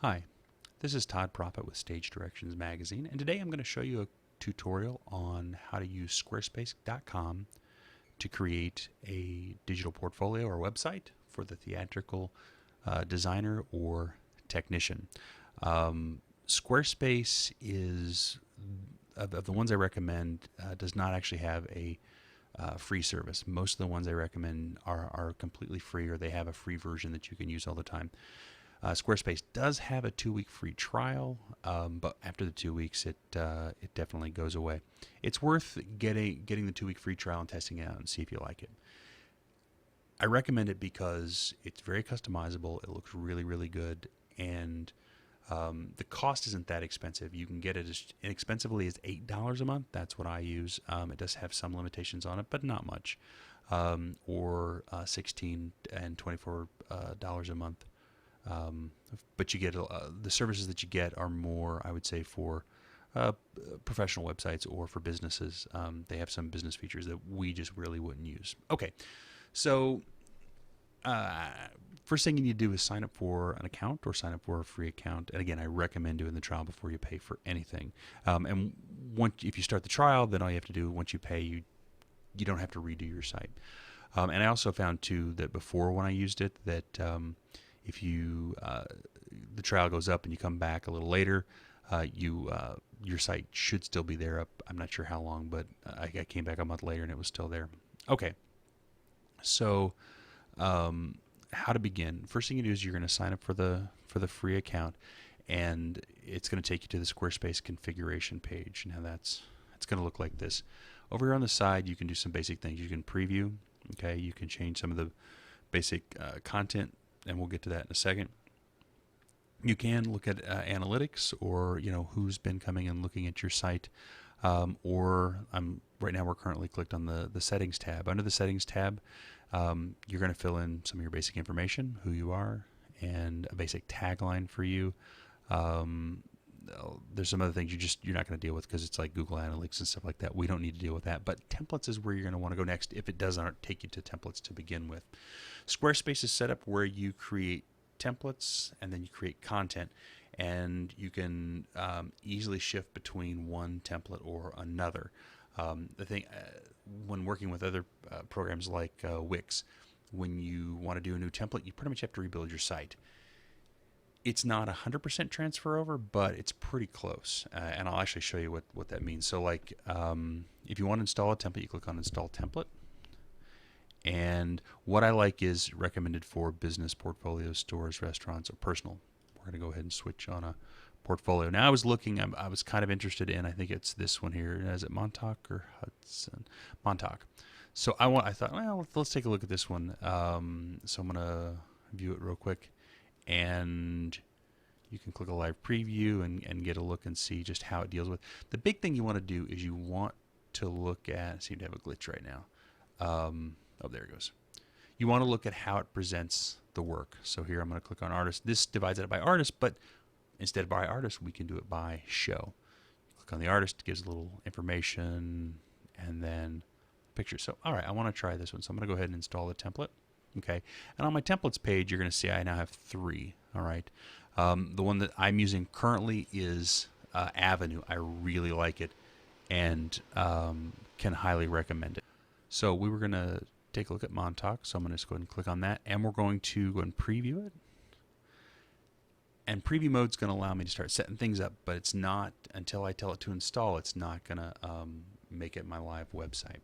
Hi, this is Todd Profit with Stage Directions Magazine, and today I'm going to show you a tutorial on how to use Squarespace.com to create a digital portfolio or website for the theatrical designer or technician. Squarespace is, of the ones I recommend, does not actually have a free service. Most of the ones I recommend are completely free, or they have a free version that you can use all the time. Squarespace does have a 2-week free trial, but after the 2 weeks, it definitely goes away. It's worth getting the 2-week free trial and testing it out and see if you like it. I recommend it because it's very customizable. It looks really, really good, and the cost isn't that expensive. You can get it as inexpensively as $8 a month. That's what I use. It does have some limitations on it, but not much. Or $16 and $24 a month. But you get the services that you get are more, I would say, for professional websites or for businesses. They have some business features that we just really wouldn't use. Okay, so first thing you need to do is sign up for an account or sign up for a free account. And again, I recommend doing the trial before you pay for anything. And if you start the trial, then all you have to do once you pay, you don't have to redo your site. And I also found too that before, when I used it, that if you the trial goes up and you come back a little later, your site should still be there up. I'm not sure how long, but I came back a month later and it was still there. Okay, so how to begin? First thing you do is you're going to sign up for the free account, and it's going to take you to the Squarespace configuration page. Now it's going to look like this. Over here on the side, you can do some basic things. You can preview. Okay, you can change some of the basic content, and we'll get to that in a second. You can look at analytics, or who's been coming and looking at your site. Or right now we're currently clicked on the settings tab. Under the settings tab, you're going to fill in some of your basic information, who you are, and a basic tagline for you. There's some other things you're not going to deal with because it's like Google Analytics and stuff like that. We don't need to deal with that. But templates is where you're going to want to go next if it doesn't take you to templates to begin with. Squarespace is set up where you create templates and then you create content, and you can easily shift between one template or another. The thing when working with other programs like Wix, when you want to do a new template, you pretty much have to rebuild your site. It's not 100% transfer over, but it's pretty close, and I'll actually show you what that means. So like if you want to install a template, you click on Install Template. And what I like is recommended for business portfolios, stores, restaurants, or personal. We're going to go ahead and switch on a portfolio. Now I was looking, I was kind of interested in, I think it's this one here. Is it Montauk or Hudson? Montauk. So I thought, well, let's take a look at this one. So I'm going to view it real quick. And you can click a live preview and get a look and see just how it deals with. The big thing you want to do is you want to look at, I seem to have a glitch right now. Oh, there it goes. You want to look at how it presents the work. So here I'm going to click on artist. This divides it by artist, but instead of by artist, we can do it by show. Click on the artist, it gives a little information, and then picture. So, all right, I want to try this one. So I'm going to go ahead and install the template. Okay, and on my templates page, you're going to see I now have 3. All right, the one that I'm using currently is Avenue. I really like it, and can highly recommend it. So we were going to take a look at Montauk. So I'm going to just go ahead and click on that, and we're going to go and preview it. And preview mode is going to allow me to start setting things up, but it's not until I tell it to install. It's not going to make it my live website.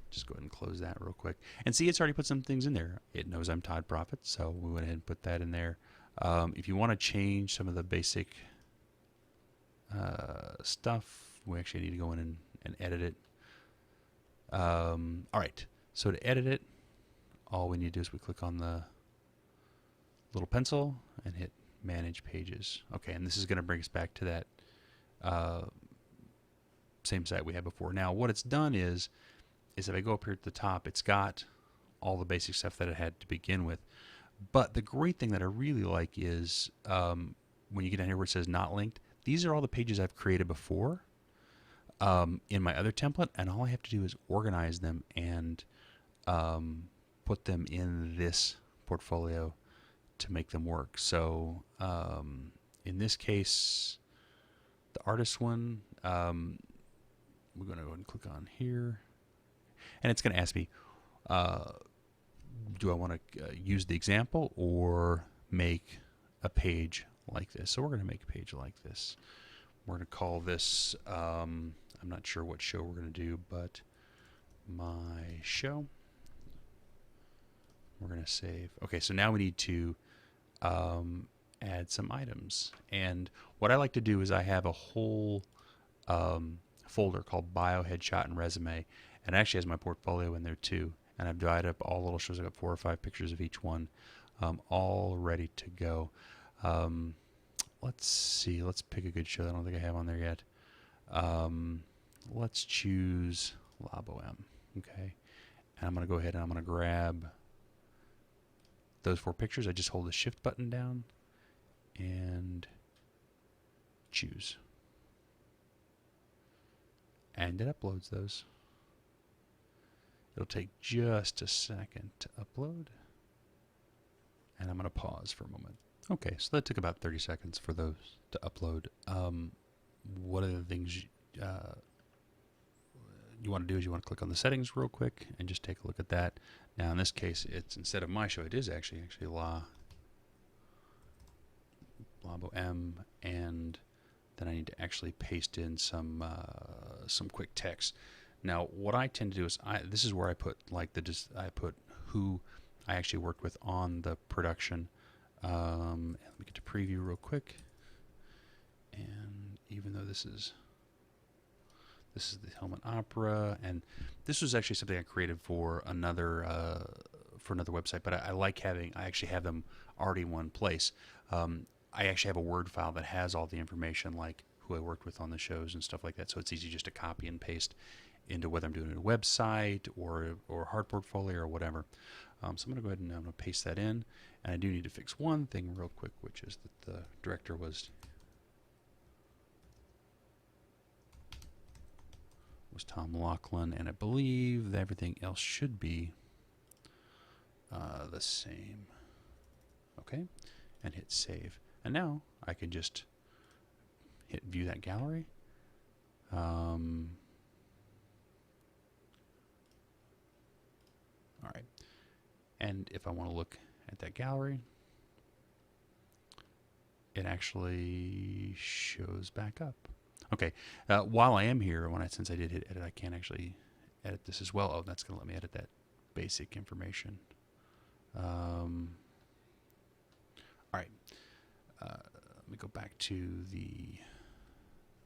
Just go ahead and close that real quick. And see, it's already put some things in there. It knows I'm Todd Profit, so we went ahead and put that in there. If you want to change some of the basic stuff, we actually need to go in and edit it. All right, so to edit it, all we need to do is we click on the little pencil and hit Manage Pages. Okay, and this is going to bring us back to that same site we had before. Now, what it's done is if I go up here at the top, it's got all the basic stuff that it had to begin with. But the great thing that I really like is when you get down here where it says not linked, these are all the pages I've created before in my other template, and all I have to do is organize them and put them in this portfolio to make them work. So In this case, the artist one, we're going to go ahead and click on here. And it's going to ask me, do I want to use the example or make a page like this? So we're going to make a page like this. We're going to call this, I'm not sure what show we're going to do, but my show. We're going to save. Okay, so now we need to add some items. And what I like to do is I have a whole folder called Bio, Headshot, and Resume. And it actually has my portfolio in there too. And I've divided up all the little shows. I've got 4 or 5 pictures of each one, all ready to go. Let's see. Let's pick a good show that I don't think I have on there yet. Let's choose La Boheme. Okay. And I'm going to go ahead and I'm going to grab those 4 pictures. I just hold the shift button down and choose. And it uploads those. It'll take just a second to upload. And I'm going to pause for a moment. Okay, so that took about 30 seconds for those to upload. One of the things you want to do is you want to click on the settings real quick and just take a look at that. Now in this case, it's instead of my show, it is actually La Boheme, and then I need to actually paste in some quick text. Now what I tend to do is this is where I put like I put who I actually worked with on the production. Let me get to preview real quick. And even though this is the Hellman Opera, and this was actually something I created for another website, but I actually have them already in one place. I actually have a Word file that has all the information, like who I worked with on the shows and stuff like that, so it's easy just to copy and paste into whether I'm doing a website or hard portfolio or whatever. So I'm going to go ahead and I'm going to paste that in, and I do need to fix one thing real quick, which is that the director was Tom Laughlin, and I believe that everything else should be the same. Okay, and hit save. And now I can just hit view that gallery. All right, and if I want to look at that gallery, it actually shows back up. Okay, while I am here, since I did hit edit, I can actually edit this as well. Oh, that's going to let me edit that basic information. All right, let me go back to the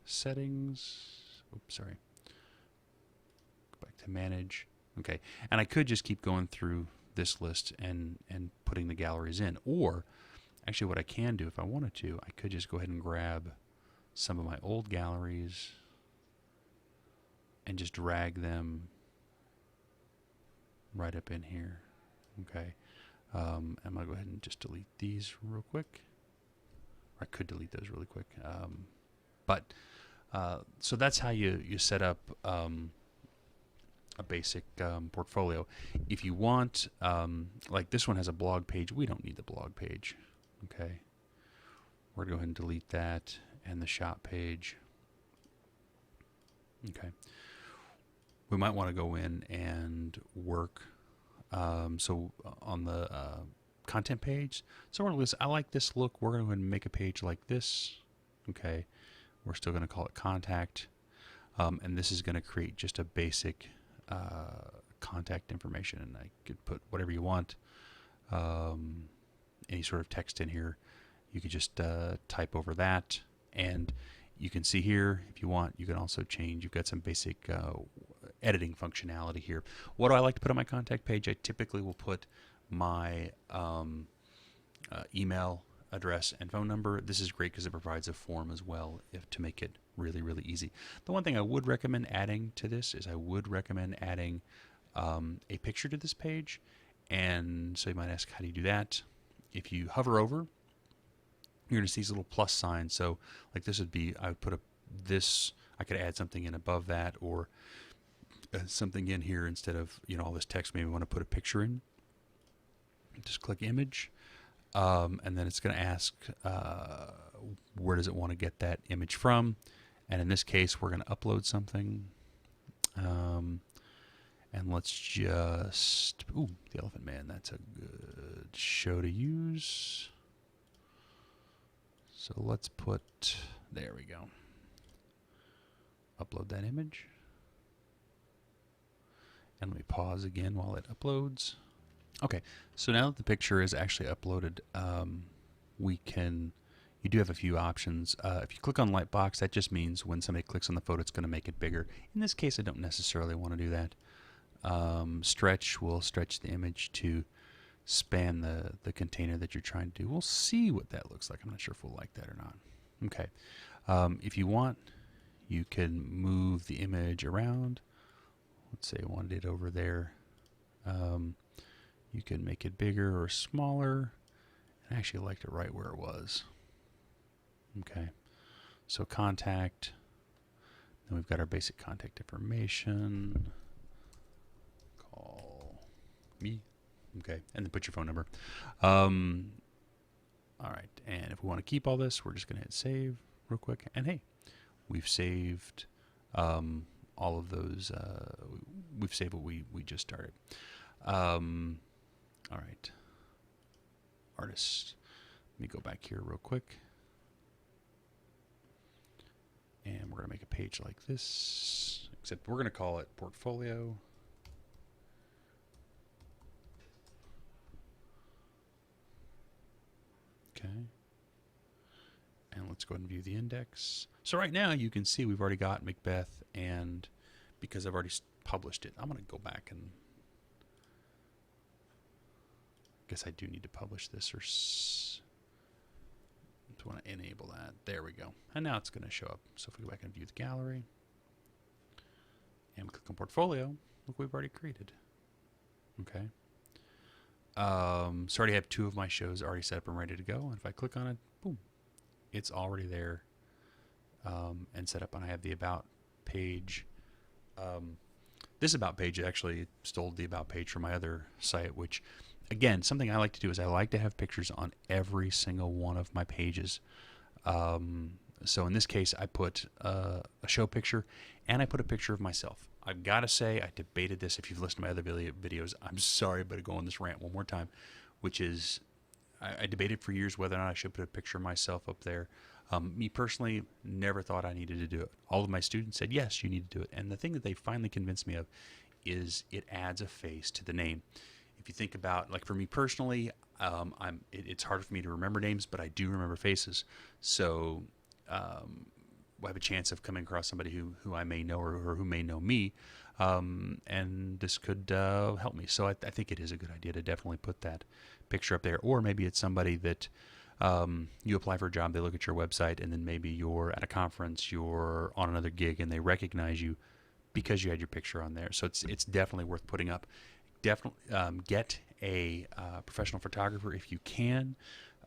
settings. Oops, sorry. Go back to manage. Okay, and I could just keep going through this list and putting the galleries in, or actually what I can do if I wanted to, I could just go ahead and grab some of my old galleries and just drag them right up in here. Okay, I'm going to go ahead and just delete these real quick. Or I could delete those really quick. So that's how you set up a basic portfolio. If you want, like this one has a blog page, we don't need the blog page. Okay, we're going to go ahead and delete that. And the shop page. Okay. We might want to go in and work. So on the content page, so we're going to list, I like this look. We're going to go ahead and make a page like this. Okay. We're still going to call it contact. And this is going to create just a basic contact information. And I could put whatever you want. Any sort of text in here. You could just type over that. And you can see here, if you want, you can also change. You've got some basic editing functionality here. What do I like to put on my contact page? I typically will put my email address and phone number. This is great because it provides a form as well to make it really, really easy. The one thing I would recommend adding to this is I would recommend adding a picture to this page. And so you might ask, how do you do that? If you hover over, you're going to see these little plus signs. So like this would be, I would put I could add something in above that, or something in here instead of, all this text. Maybe I want to put a picture in. Just click image. And then it's going to ask where does it want to get that image from. And in this case, we're going to upload something. And let's just, ooh, the Elephant Man, that's a good show to use. So let's put, there we go. Upload that image. And let me pause again while it uploads. Okay, so now that the picture is actually uploaded, you do have a few options. If you click on Lightbox, that just means when somebody clicks on the photo, it's going to make it bigger. In this case, I don't necessarily want to do that. Stretch will stretch the image to span the container that you're trying to do. We'll see what that looks like. I'm not sure if we'll like that or not. Okay. If you want, you can move the image around. Let's say I wanted it over there. You can make it bigger or smaller. I actually liked it right where it was. Okay. So contact. Then we've got our basic contact information. Call me. Okay. And then put your phone number. All right. And if we want to keep all this, we're just going to hit save real quick. And hey, we've saved all of those. We've saved what we just started. All right. Artist. Let me go back here real quick. And we're going to make a page like this, except we're going to call it portfolio. Okay. And let's go ahead and view the index. So right now you can see we've already got Macbeth, and because I've already published it, I'm going to go back and guess I do need to publish this, or I want to enable that. There we go. And now it's going to show up. So if we go back and view the gallery and we click on portfolio, look, we've already created. Okay. So I already have 2 of my shows already set up and ready to go. And if I click on it, boom, it's already there and set up. And I have the about page. This about page actually stole the about page from my other site, which, again, something I like to do is I like to have pictures on every single one of my pages. So in this case, I put a show picture and I put a picture of myself. I've got to say, I debated this. If you've listened to my other videos, I'm sorry, but I go on this rant one more time, which is I debated for years whether or not I should put a picture of myself up there. Me personally, never thought I needed to do it. All of my students said, yes, you need to do it. And the thing that they finally convinced me of is it adds a face to the name. If you think about, like for me personally, it's harder for me to remember names, but I do remember faces. So I have a chance of coming across somebody who I may know or who may know me, and this could help me. So I think it is a good idea to definitely put that picture up there. Or maybe it's somebody that you apply for a job, they look at your website, and then maybe you're at a conference, you're on another gig, and they recognize you because you had your picture on there. So it's definitely worth putting up. Definitely get a professional photographer if you can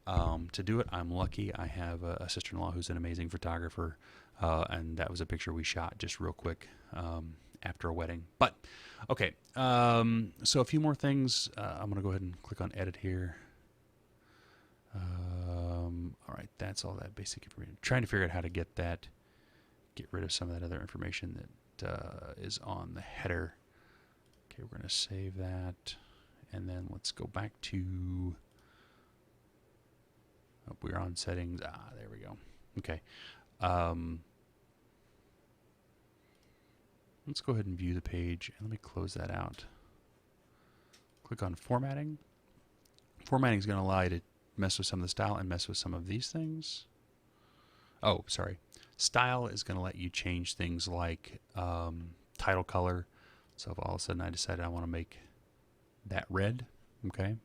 to do it. I'm lucky. I have a sister-in-law who's an amazing photographer, and that was a picture we shot just real quick after a wedding. But okay, so a few more things. I'm going to go ahead and click on edit here. All right, that's all that basic information. Trying to figure out how to get rid of some of that other information that is on the header. Okay, we're going to save that, and then let's go back to, we're on settings. There we go. Okay. Let's go ahead and view the page, and let me close that out. Click on formatting. Formatting is going to allow you to mess with some of the style and mess with some of these things. Oh, sorry. Style is going to let you change things like title color. So if all of a sudden I decided I want to make that red, okay,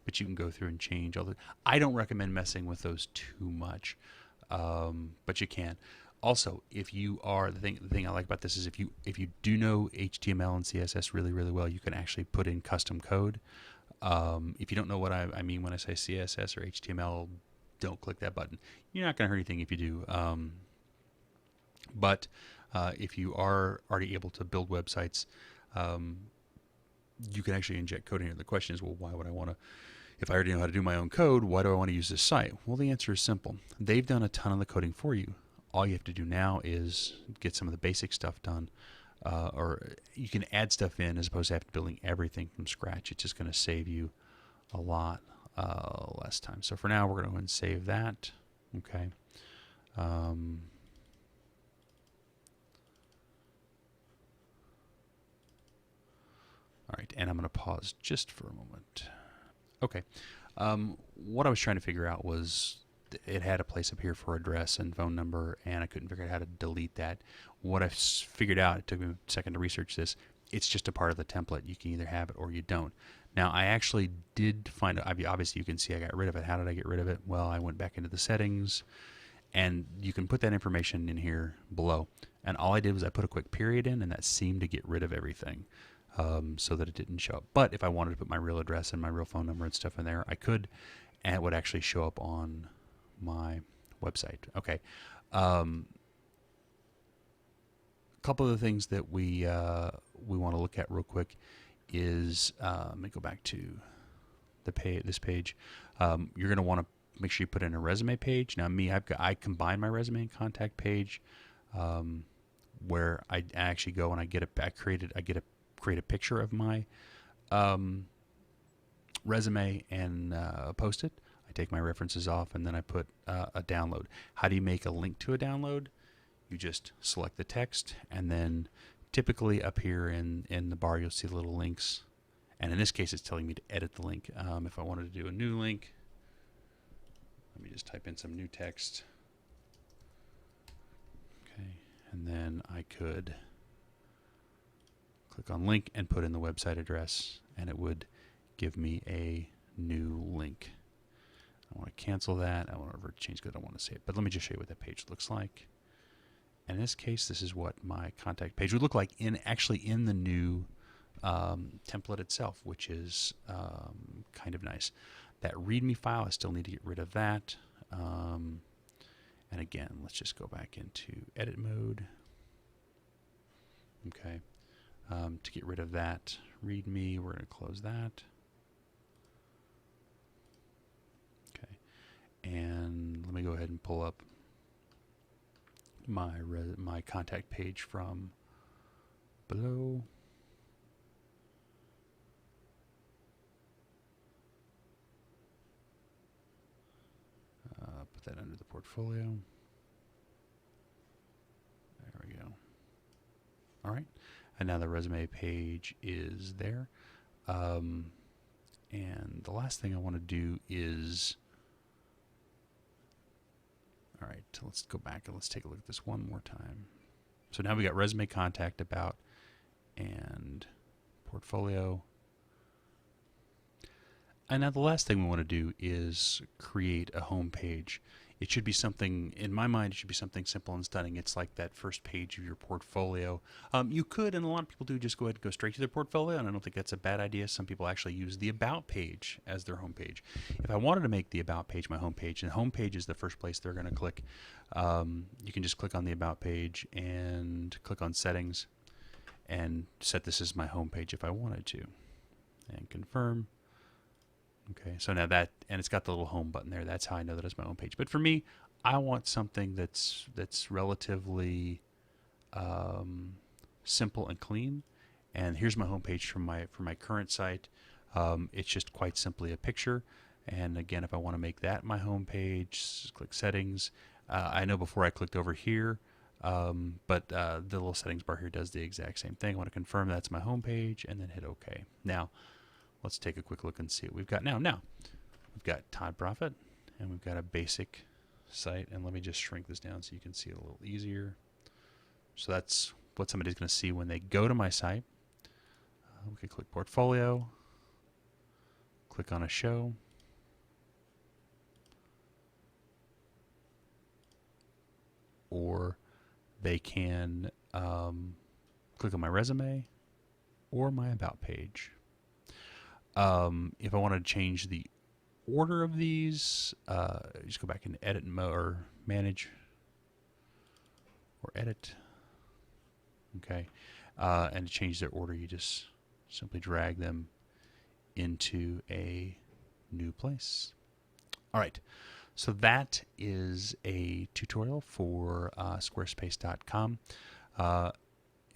but you can go through and change all the. I don't recommend messing with those too much, but you can. Also, if you are the thing I like about this is if you do know HTML and CSS really well, you can actually put in custom code. If you don't know what I mean when I say CSS or HTML, don't click that button. You're not going to hurt anything if you do. But if you are already able to build websites, you can actually inject code in here. The question is, well, why would I want to If I already know how to do my own code, why do I want to use this site? Well, the answer is simple. They've done a ton of the coding for you. All you have to do now is get some of the basic stuff done, or you can add stuff in as opposed to having to building everything from scratch. It's just going to save you a lot less time. So for now, we're going to go ahead and save that. Okay. All right, and I'm going to pause just for a moment. Okay. What I was trying to figure out was it had a place up here for address and phone number, and I couldn't figure out how to delete that. What I figured out, it took me a second to research this, it's just a part of the template. You can either have it or you don't. Now, I actually did find, obviously you can see I got rid of it. How did I get rid of it? Well, I went back into the settings, and you can put that information in here below. And all I did was I put a quick period in, and that seemed to get rid of everything. So that it didn't show up. But if I wanted to put my real address and my real phone number and stuff in there, I could, and it would actually show up on my website. Okay. A couple of the things that we want to look at real quick is let me go back to the this page. You're going to want to make sure you put in a resume page. Now, I combine my resume and contact page, where I actually go and I create a picture of my resume and post it. I take my references off, and then I put a download. How do you make a link to a download? You just select the text, and then typically up here in the bar you'll see the little links, and in this case it's telling me to edit the link. If I wanted to do a new link, let me just type in some new text. Okay, and then I could click on link and put in the website address, and it would give me a new link. I want to cancel that. I want to change because I don't want to see it. But let me just show you what that page looks like. And in this case, this is what my contact page would look like actually in the new template itself, which is kind of nice. That README file, I still need to get rid of that. And again, let's just go back into edit mode. Okay. To get rid of that README, we're going to close that. Okay, and let me go ahead and pull up my contact page from below. Put that under the portfolio. There we go. All right. And now the resume page is there. And the last thing I want to do is, all right, let's go back and let's take a look at this one more time. So now we got resume, contact, about, and portfolio. And now the last thing we want to do is create a home page. It should be something, in my mind, it should be something simple and stunning. It's like that first page of your portfolio. You could, and a lot of people do, just go ahead and go straight to their portfolio, and I don't think that's a bad idea. Some people actually use the About page as their home page. If I wanted to make the About page my home page, and home page is the first place they're going to click, you can just click on the About page and click on Settings and set this as my home page if I wanted to. And confirm. Okay, so now that, and it's got the little home button there. That's how I know that it's my home page. But for me, I want something that's relatively simple and clean. And here's my home page for my current site. It's just quite simply a picture. And again, if I want to make that my home page, click Settings. I know before I clicked over here, but the little settings bar here does the exact same thing. I want to confirm that's my home page, and then hit OK. Now, let's take a quick look and see what we've got now. Now, we've got Todd Profit, and we've got a basic site. And let me just shrink this down so you can see it a little easier. So that's what somebody's going to see when they go to my site. We can click Portfolio, click on a show, or they can click on my resume or my About page. If I want to change the order of these, just go back and edit or manage or edit. Okay. And to change their order, you just simply drag them into a new place. All right. So that is a tutorial for squarespace.com.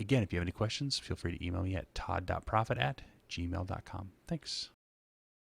Again, if you have any questions, feel free to email me at todd.profit@gmail.com. Thanks.